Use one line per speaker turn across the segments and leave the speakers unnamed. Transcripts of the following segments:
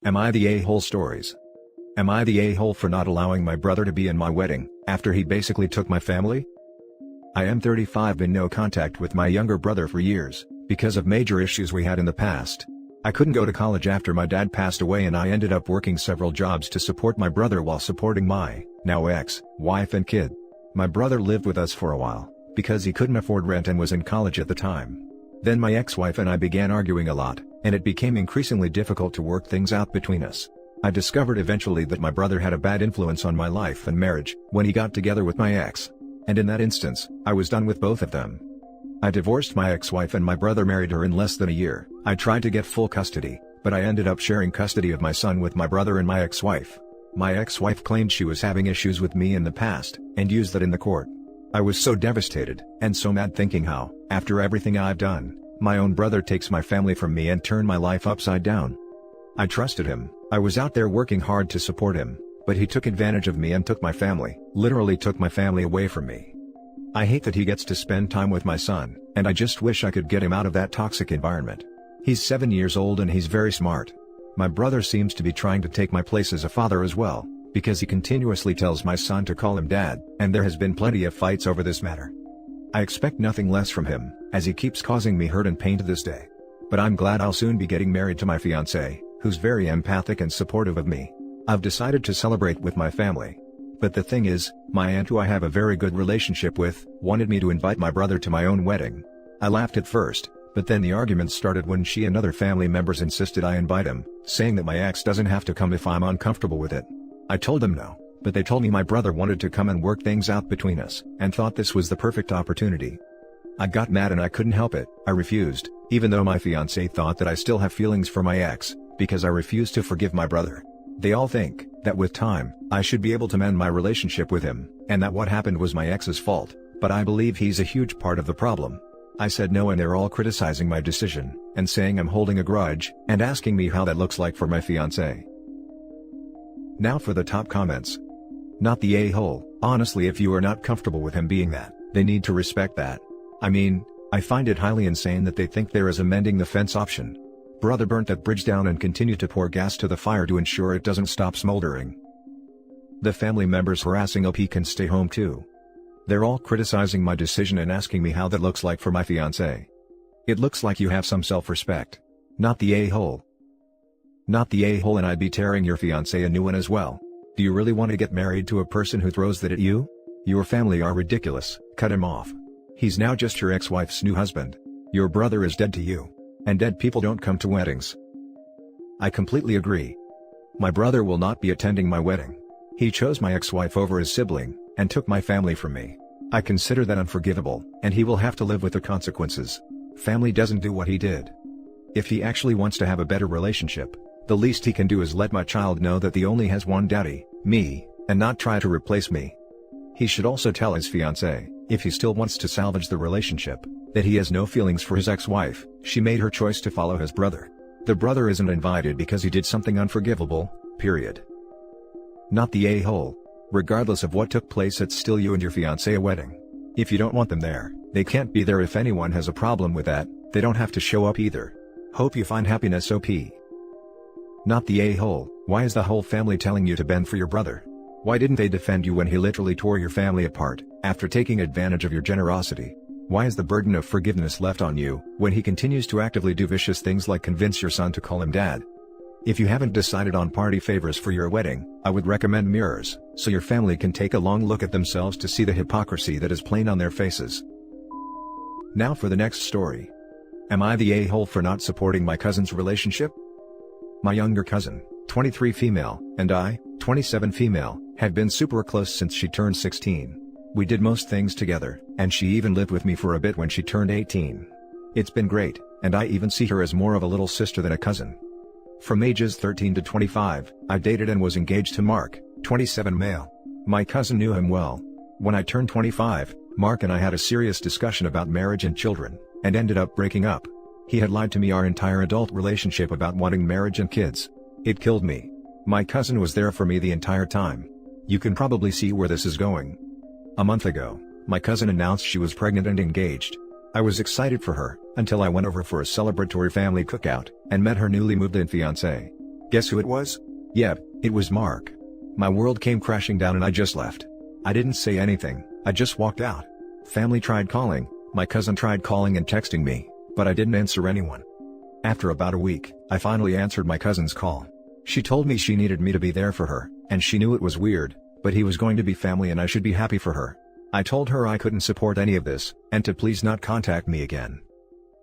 Am I the a-hole stories? Am I the a-hole for not allowing my brother to be in my wedding, after he basically took my family? I am 35, in no contact with my younger brother for years, because of major issues we had in the past. I couldn't go to college after my dad passed away, and I ended up working several jobs to support my brother while supporting my, now ex-wife and kid. My brother lived with us for a while, because he couldn't afford rent and was in college at the time. Then my ex-wife and I began arguing a lot, and it became increasingly difficult to work things out between us. I discovered eventually that my brother had a bad influence on my life and marriage when he got together with my ex. And in that instance, I was done with both of them. I divorced my ex-wife and my brother married her in less than a year. I tried to get full custody, but I ended up sharing custody of my son with my brother and my ex-wife. My ex-wife claimed she was having issues with me in the past, and used that in the court. I was so devastated, and so mad, thinking how, after everything I've done, my own brother takes my family from me and turned my life upside down. I trusted him, I was out there working hard to support him, but he took advantage of me and took my family, literally took my family away from me. I hate that he gets to spend time with my son, and I just wish I could get him out of that toxic environment. He's 7 years old and he's very smart. My brother seems to be trying to take my place as a father as well, because he continuously tells my son to call him dad, and there has been plenty of fights over this matter. I expect nothing less from him, as he keeps causing me hurt and pain to this day. But I'm glad I'll soon be getting married to my fiancée, who's very empathic and supportive of me. I've decided to celebrate with my family. But the thing is, my aunt, who I have a very good relationship with, wanted me to invite my brother to my own wedding. I laughed at first, but then the arguments started when she and other family members insisted I invite him, saying that my ex doesn't have to come if I'm uncomfortable with it. I told them no, but they told me my brother wanted to come and work things out between us, and thought this was the perfect opportunity. I got mad and I couldn't help it. I refused, even though my fiancé thought that I still have feelings for my ex, because I refused to forgive my brother. They all think that with time, I should be able to mend my relationship with him, and that what happened was my ex's fault, but I believe he's a huge part of the problem. I said no, and they're all criticizing my decision, and saying I'm holding a grudge, and asking me how that looks like for my fiancé. Now for the top comments. Not the a-hole. Honestly, if you are not comfortable with him being that, they need to respect that. I mean, I find it highly insane that they think there is a mending the fence option. Brother burnt that bridge down and continued to pour gas to the fire to ensure it doesn't stop smoldering. The family members harassing OP can stay home too. They're all criticizing my decision and asking me how that looks like for my fiancé. It looks like you have some self-respect. Not the a-hole. Not the a-hole, and I'd be tearing your fiancé a new one as well. Do you really want to get married to a person who throws that at you? Your family are ridiculous. Cut him off. He's now just your ex-wife's new husband. Your brother is dead to you. And dead people don't come to weddings. I completely agree. My brother will not be attending my wedding. He chose my ex-wife over his sibling, and took my family from me. I consider that unforgivable, and he will have to live with the consequences. Family doesn't do what he did. If he actually wants to have a better relationship, the least he can do is let my child know that he only has one daddy, me, and not try to replace me. He should also tell his fiancée, if he still wants to salvage the relationship, that he has no feelings for his ex-wife. She made her choice to follow his brother. The brother isn't invited because he did something unforgivable, period. Not the a-hole. Regardless of what took place, it's still you and your fiancé wedding. If you don't want them there, they can't be there. If anyone has a problem with that, they don't have to show up either. Hope you find happiness, OP. Not the a-hole. Why is the whole family telling you to bend for your brother? Why didn't they defend you when he literally tore your family apart, after taking advantage of your generosity? Why is the burden of forgiveness left on you, when he continues to actively do vicious things like convince your son to call him dad? If you haven't decided on party favors for your wedding, I would recommend mirrors, so your family can take a long look at themselves to see the hypocrisy that is plain on their faces. Now for the next story. Am I the a-hole for not supporting my cousin's relationship? My younger cousin, 23 female, and I, 27 female, have been super close since she turned 16. We did most things together, and she even lived with me for a bit when she turned 18. It's been great, and I even see her as more of a little sister than a cousin. From ages 13 to 25, I dated and was engaged to Mark, 27 male. My cousin knew him well. When I turned 25, Mark and I had a serious discussion about marriage and children, and ended up breaking up. He had lied to me our entire adult relationship about wanting marriage and kids. It killed me. My cousin was there for me the entire time. You can probably see where this is going. A month ago, my cousin announced she was pregnant and engaged. I was excited for her, until I went over for a celebratory family cookout, and met her newly moved-in fiancé. Guess who it was? Yep, it was Mark. My world came crashing down and I just left. I didn't say anything, I just walked out. Family tried calling, my cousin tried calling and texting me, but I didn't answer anyone. After about a week, I finally answered my cousin's call. She told me she needed me to be there for her, and she knew it was weird, but he was going to be family and I should be happy for her. I told her I couldn't support any of this, and to please not contact me again.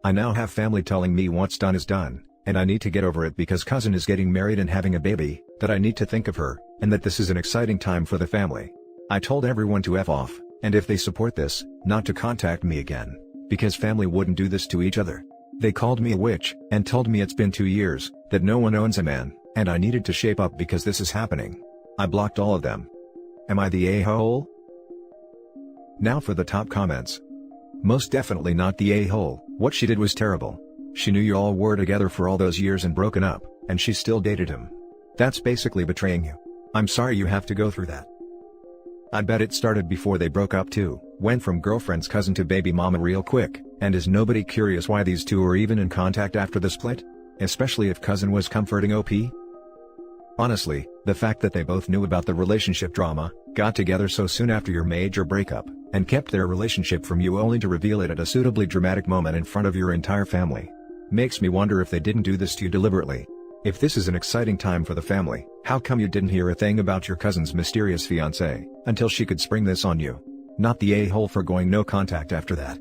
I now have family telling me what's done is done, and I need to get over it because cousin is getting married and having a baby, that I need to think of her, and that this is an exciting time for the family. I told everyone to F off, and if they support this, not to contact me again, because family wouldn't do this to each other. They called me a witch, and told me it's been 2 years, that no one owns a man, and I needed to shape up because this is happening. I blocked all of them. Am I the a-hole? Now for the top comments. Most definitely not the a-hole. What she did was terrible. She knew you all were together for all those years and broken up, and she still dated him. That's basically betraying you. I'm sorry you have to go through that. I bet it started before they broke up too, went from girlfriend's cousin to baby mama real quick, and is nobody curious why these two are even in contact after the split? Especially if cousin was comforting OP? Honestly, the fact that they both knew about the relationship drama, got together so soon after your major breakup, and kept their relationship from you only to reveal it at a suitably dramatic moment in front of your entire family, makes me wonder if they didn't do this to you deliberately. If this is an exciting time for the family, how come you didn't hear a thing about your cousin's mysterious fiancé, until she could spring this on you? Not the a-hole for going no contact after that.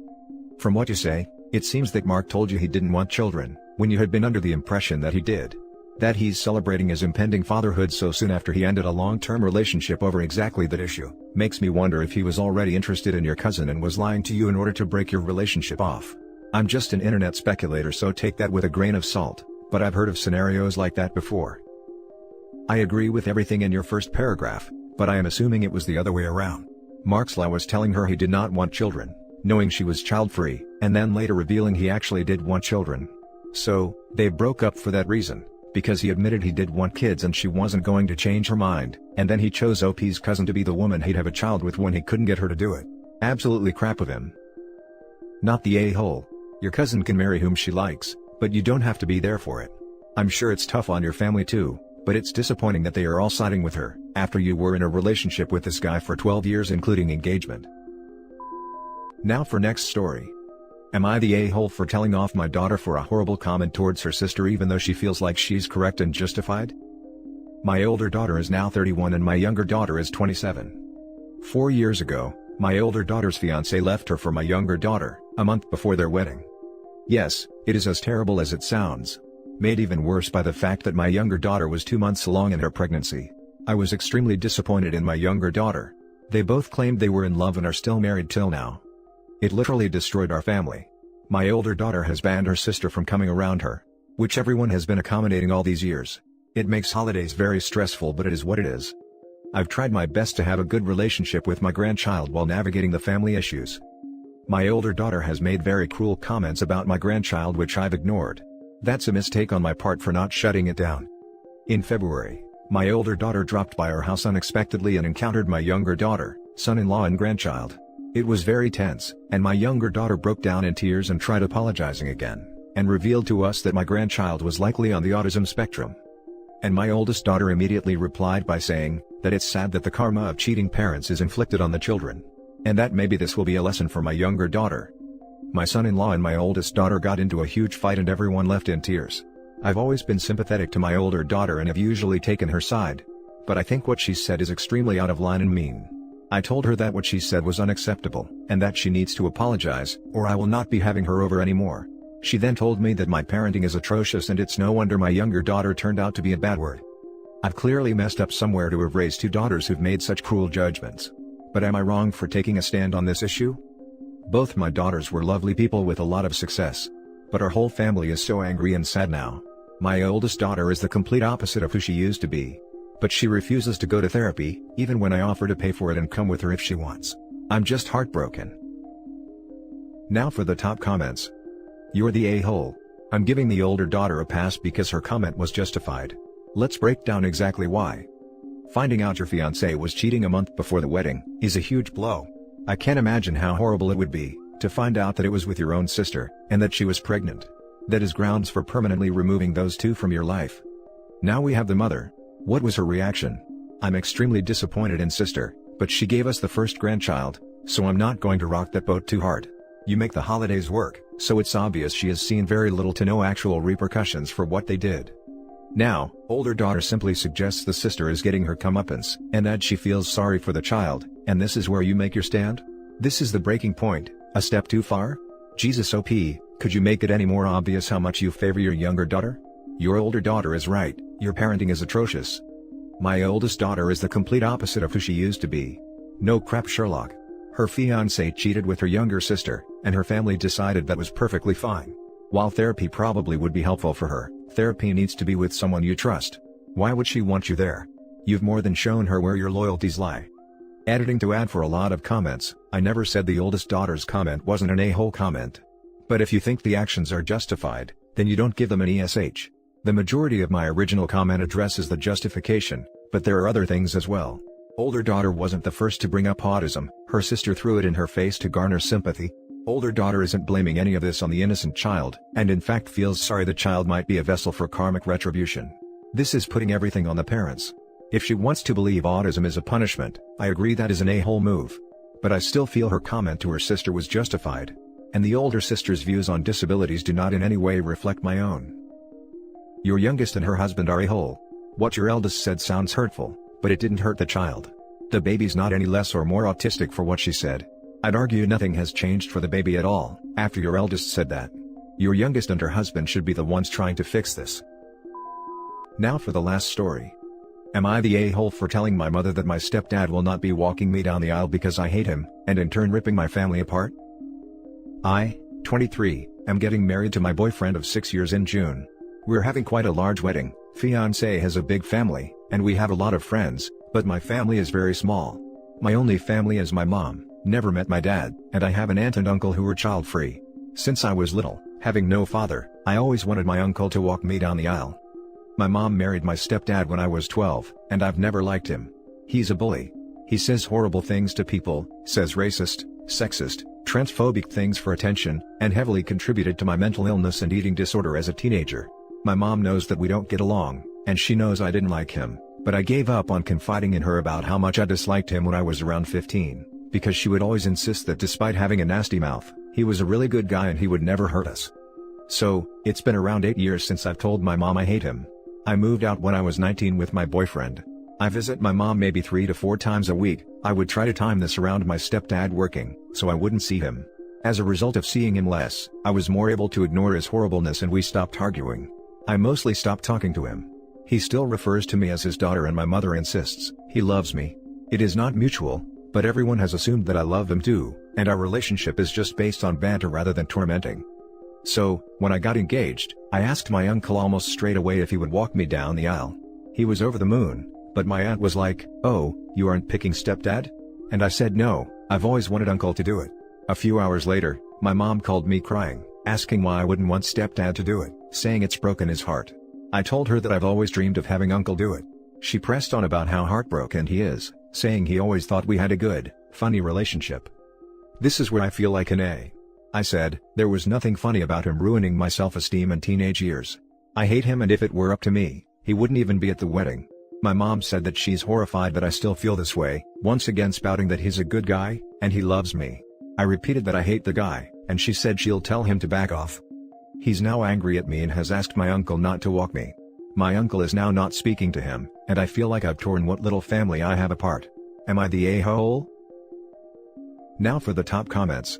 From what you say, it seems that Mark told you he didn't want children, when you had been under the impression that he did. That he's celebrating his impending fatherhood so soon after he ended a long-term relationship over exactly that issue, makes me wonder if he was already interested in your cousin and was lying to you in order to break your relationship off. I'm just an internet speculator, so take that with a grain of salt, but I've heard of scenarios like that before. I agree with everything in your first paragraph, but I am assuming it was the other way around. Mark's lie was telling her he did not want children, knowing she was child-free, and then later revealing he actually did want children. So, they broke up for that reason, because he admitted he did want kids and she wasn't going to change her mind, and then he chose OP's cousin to be the woman he'd have a child with when he couldn't get her to do it. Absolutely crap of him. Not the a-hole. Your cousin can marry whom she likes, but you don't have to be there for it. I'm sure it's tough on your family too, but it's disappointing that they are all siding with her, after you were in a relationship with this guy for 12 years including engagement. Now for next story. Am I the a-hole for telling off my daughter for a horrible comment towards her sister even though she feels like she's correct and justified? My older daughter is now 31 and my younger daughter is 27. 4 years ago, my older daughter's fiancé left her for my younger daughter, a month before their wedding. Yes, it is as terrible as it sounds. Made even worse by the fact that my younger daughter was 2 months along in her pregnancy. I was extremely disappointed in my younger daughter. They both claimed they were in love and are still married till now. It literally destroyed our family. My older daughter has banned her sister from coming around her, which everyone has been accommodating all these years. It makes holidays very stressful, but it is what it is. I've tried my best to have a good relationship with my grandchild while navigating the family issues. My older daughter has made very cruel comments about my grandchild which I've ignored. That's a mistake on my part for not shutting it down. In February, my older daughter dropped by our house unexpectedly and encountered my younger daughter, son-in-law and grandchild. It was very tense, and my younger daughter broke down in tears and tried apologizing again, and revealed to us that my grandchild was likely on the autism spectrum. And my oldest daughter immediately replied by saying that it's sad that the karma of cheating parents is inflicted on the children, and that maybe this will be a lesson for my younger daughter. My son-in-law and my oldest daughter got into a huge fight and everyone left in tears. I've always been sympathetic to my older daughter and have usually taken her side. But I think what she said is extremely out of line and mean. I told her that what she said was unacceptable, and that she needs to apologize, or I will not be having her over anymore. She then told me that my parenting is atrocious and it's no wonder my younger daughter turned out to be a bad word. I've clearly messed up somewhere to have raised 2 daughters who've made such cruel judgments. But am I wrong for taking a stand on this issue? Both my daughters were lovely people with a lot of success. But our whole family is so angry and sad now. My oldest daughter is the complete opposite of who she used to be. But she refuses to go to therapy, even when I offer to pay for it and come with her if she wants. I'm just heartbroken. Now for the top comments. You're the a-hole. I'm giving the older daughter a pass because her comment was justified. Let's break down exactly why. Finding out your fiancé was cheating a month before the wedding is a huge blow. I can't imagine how horrible it would be to find out that it was with your own sister, and that she was pregnant. That is grounds for permanently removing those two from your life. Now we have the mother. What was her reaction? I'm extremely disappointed in sister, but she gave us the first grandchild, so I'm not going to rock that boat too hard. You make the holidays work, so it's obvious she has seen very little to no actual repercussions for what they did. Now, older daughter simply suggests the sister is getting her comeuppance, and that she feels sorry for the child, and this is where you make your stand? This is the breaking point, a step too far? Jesus OP, could you make it any more obvious how much you favor your younger daughter? Your older daughter is right, your parenting is atrocious. My oldest daughter is the complete opposite of who she used to be. No crap Sherlock. Her fiancé cheated with her younger sister, and her family decided that was perfectly fine. While therapy probably would be helpful for her, therapy needs to be with someone you trust. Why would she want you there? You've more than shown her where your loyalties lie. Editing to add for a lot of comments, I never said the oldest daughter's comment wasn't an a-hole comment. But if you think the actions are justified, then you don't give them an ESH. The majority of my original comment addresses the justification, but there are other things as well. Older daughter wasn't the first to bring up autism, her sister threw it in her face to garner sympathy. Older daughter isn't blaming any of this on the innocent child, and in fact feels sorry the child might be a vessel for karmic retribution. This is putting everything on the parents. If she wants to believe autism is a punishment, I agree that is an a-hole move. But I still feel her comment to her sister was justified. And the older sister's views on disabilities do not in any way reflect my own. Your youngest and her husband are a-hole. What your eldest said sounds hurtful, but it didn't hurt the child. The baby's not any less or more autistic for what she said. I'd argue nothing has changed for the baby at all, after your eldest said that. Your youngest and her husband should be the ones trying to fix this. Now for the last story. Am I the a-hole for telling my mother that my stepdad will not be walking me down the aisle because I hate him, and in turn ripping my family apart? I, 23, am getting married to my boyfriend of 6 years in June. We're having quite a large wedding, fiancé has a big family, and we have a lot of friends, but my family is very small. My only family is my mom, never met my dad, and I have an aunt and uncle who are child-free. Since I was little, having no father, I always wanted my uncle to walk me down the aisle. My mom married my stepdad when I was 12, and I've never liked him. He's a bully. He says horrible things to people, says racist, sexist, transphobic things for attention, and heavily contributed to my mental illness and eating disorder as a teenager. My mom knows that we don't get along, and she knows I didn't like him, but I gave up on confiding in her about how much I disliked him when I was around 15, because she would always insist that despite having a nasty mouth, he was a really good guy and he would never hurt us. So, it's been around 8 years since I've told my mom I hate him. I moved out when I was 19 with my boyfriend. I visit my mom maybe 3 to 4 times a week. I would try to time this around my stepdad working, so I wouldn't see him. As a result of seeing him less, I was more able to ignore his horribleness and we stopped arguing. I mostly stopped talking to him. He still refers to me as his daughter and my mother insists he loves me. It is not mutual, but everyone has assumed that I love him too, and our relationship is just based on banter rather than tormenting. So, when I got engaged, I asked my uncle almost straight away if he would walk me down the aisle. He was over the moon, but my aunt was like, "Oh, you aren't picking stepdad?" And I said no, I've always wanted uncle to do it. A few hours later, my mom called me crying, asking why I wouldn't want stepdad to do it, saying it's broken his heart. I told her that I've always dreamed of having uncle do it. She pressed on about how heartbroken he is, saying he always thought we had a good, funny relationship. This is where I feel like an A. I said, there was nothing funny about him ruining my self-esteem in teenage years. I hate him and if it were up to me, he wouldn't even be at the wedding. My mom said that she's horrified that I still feel this way, once again spouting that he's a good guy, and he loves me. I repeated that I hate the guy, and she said she'll tell him to back off. He's now angry at me and has asked my uncle not to walk me. My uncle is now not speaking to him, and I feel like I've torn what little family I have apart. Am I the a-hole? Now for the top comments.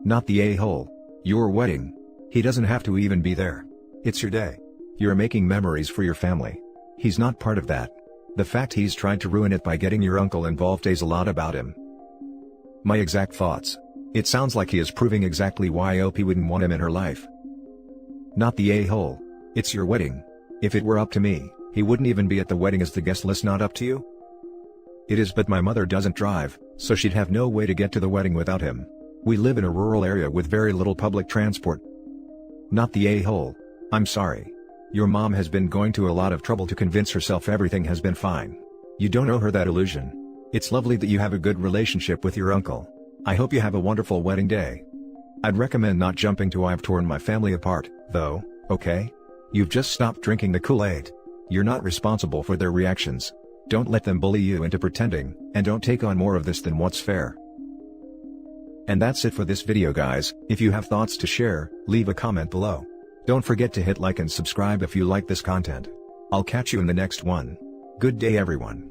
Not the a-hole. Your wedding. He doesn't have to even be there. It's your day. You're making memories for your family. He's not part of that. The fact he's tried to ruin it by getting your uncle involved says a lot about him. My exact thoughts. It sounds like he is proving exactly why OP wouldn't want him in her life. Not the a-hole. It's your wedding. If it were up to me, he wouldn't even be at the wedding. Is the guest list not up to you? It is, but my mother doesn't drive, so she'd have no way to get to the wedding without him. We live in a rural area with very little public transport. Not the a-hole. I'm sorry. Your mom has been going to a lot of trouble to convince herself everything has been fine. You don't owe her that illusion. It's lovely that you have a good relationship with your uncle. I hope you have a wonderful wedding day. I'd recommend not jumping to "I've torn my family apart," though, okay? You've just stopped drinking the Kool-Aid. You're not responsible for their reactions. Don't let them bully you into pretending, and don't take on more of this than what's fair. And that's it for this video guys. If you have thoughts to share, leave a comment below. Don't forget to hit like and subscribe if you like this content. I'll catch you in the next one. Good day everyone.